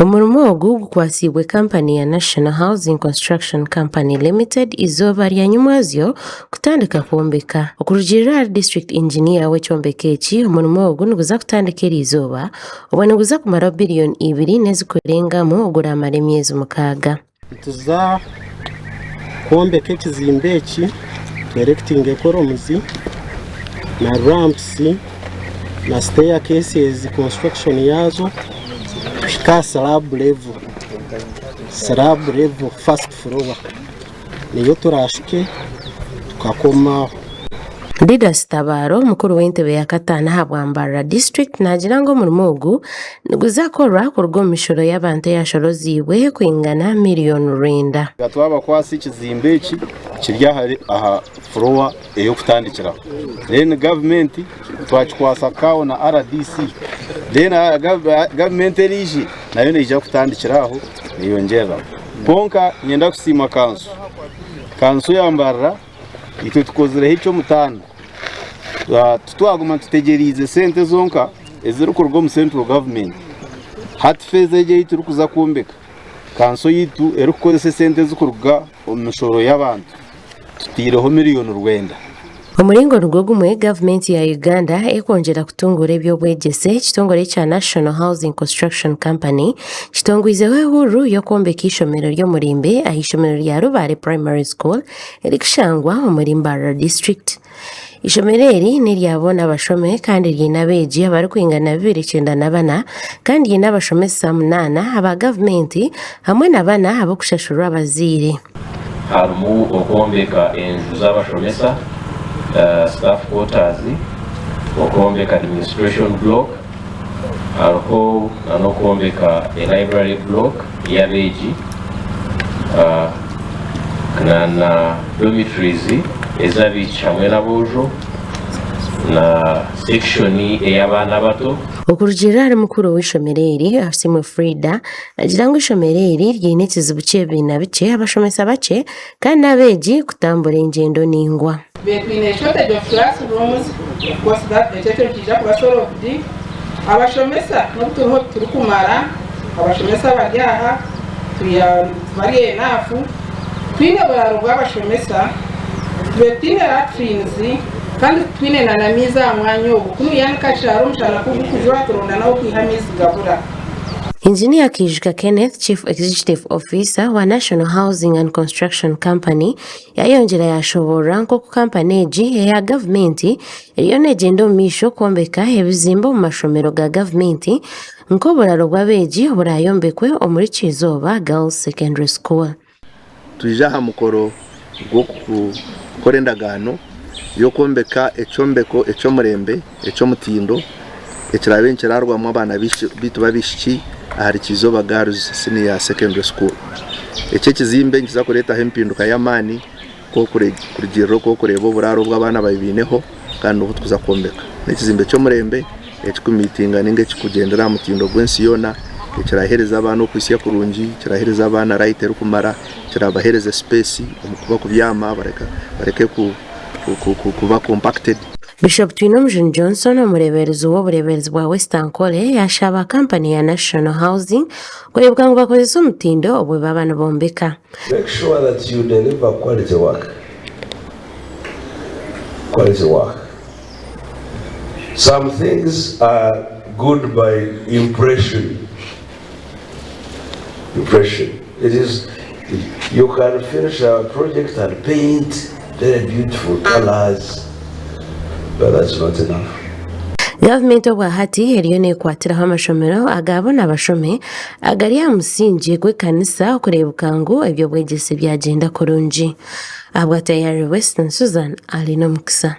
Omurimo gukwasibwe company ya National Housing Construction Company Limited izoba lya nyumwazyo kutandika kwombeka. Okurugirira district engineer w'ekyombeko eki omurimo ogu niguza kutandikira izoba oba niguza kumara billion 2 nezikurengamu oguramara emyezi 6. Tuza kwombeka ekizimbe eki erecting columns na ramps na staircases construction yazo kushika slab level first floor niyo turashike tukakoma. Didas Tabaro mukuru w'entebe ya Katana habwa Mbarara district nagira ngo omurimo ogu niguzakorwa kurwa emishoro y'abantu yashoroziibwe kwingana million 9. Gatwaba kwasi ekizimbe eki kiri aha floor eyo kutandikira. Then government twakikwasa kawo na RDC. Then government eriji nayo neija kutandikira aho niyongera. Bonka nyenda kusima kansu ya Mbarara itwe tukozere hicho mutano. Tutwaguma tutegerize sente zonka eziri kurwa mu central government. Hatfeze je ituri kuza kwombeka. Kanso yitu eri kukozesa sente zikurwa omishoro y'abantu. Tutireho million 9. Omulingo gumwe government ya Uganda ekongera kutungura ebyobwegese kitongole kya National Housing Construction Company kitongwizeho ehuru y'okwombeka ishomero ly'omurimbe ahishomero lya Rubare Primary School erikushangwa omuri Mbarara district. Ishomero eri niryabona abashome kandi ryina beegi abari kwingana 294 kandi ryina abashomesa 8 aba government hamwe na bana abokushashurwa abaziire. Harimu okwombeka enju z'abashomesa staff quarters, okwombeka administration block, hariho n'okwombeka library block y'abeegi na dormitories ez'abaishiki hamwe n'aboojo na section ey'abaana bato. Okurugirira ari mukuru w'ishomero eri Asimu Frida agira ngo ishomero eri ryine ekizibu ky'ebiina bikye abashomesa bakye kandi n'abeegi kutambura engyendo ningwa. Between a shortage of classrooms, of course that the church is up solved. Abashomesa n'obutuho turukumara abashomesa baryaha bari enafu twine buraro bw'abashomesa betwine latrines kandi twine na miza mwanya obu kunu yankasharo mshana kujwa turonda nawo kwihamizi gabura. Engineer Kijuka Kenneth, Chief Executive Officer wa National Housing and Construction Company, yayongera yashobora nko ku company egi eya government eriyo negenda omumisho kwombeka ebizimbo mu mashomero ga government nko buraro bw'abeegi burayombekwe omuri Kizoba Girls Secondary School. Tuija ha mukoro gukora endagaano y'okwombeka ekyombeko eky'omurembe eky'omutindo ekirabenkerarwamu abaana bitu babishiki ahari Kizoba Girls Senior Secondary School. Eki ekizimbe nkiza kuretaho empinduka y'amaani kurugirira kureba oburaro bw'abaana babineho kandi ubu tukuza kwombeka n'ekizimbe ky'omurembe ekikumitinga ninga ekikugendera aha mutindo gw'ensi yoona ekirahereza abaana okwisya kurungi ekirahereza abaana right erikumara ekirabahereza space omukuba kubyama bareke kuba compacted. Bishop Twinomugen Johnson omureberezi w'obureberezi bwa Western Kole yashaba company ya National Housing kurebwa ngo bakozesa omutindo obwe baba nibombeka. Make sure that you deliver quality work. Quality work. Some things are good by impression. It is, you can finish a project and paint very beautiful colors. But that's not enough. Government obwa hati eriyo nekwatiraho amashomero agabona abashome agari ya musingi gw'ekanisa okurebuka ngu ebyobwegese byagenda kurungi. Abwa tayari Western Susan alina mukisa.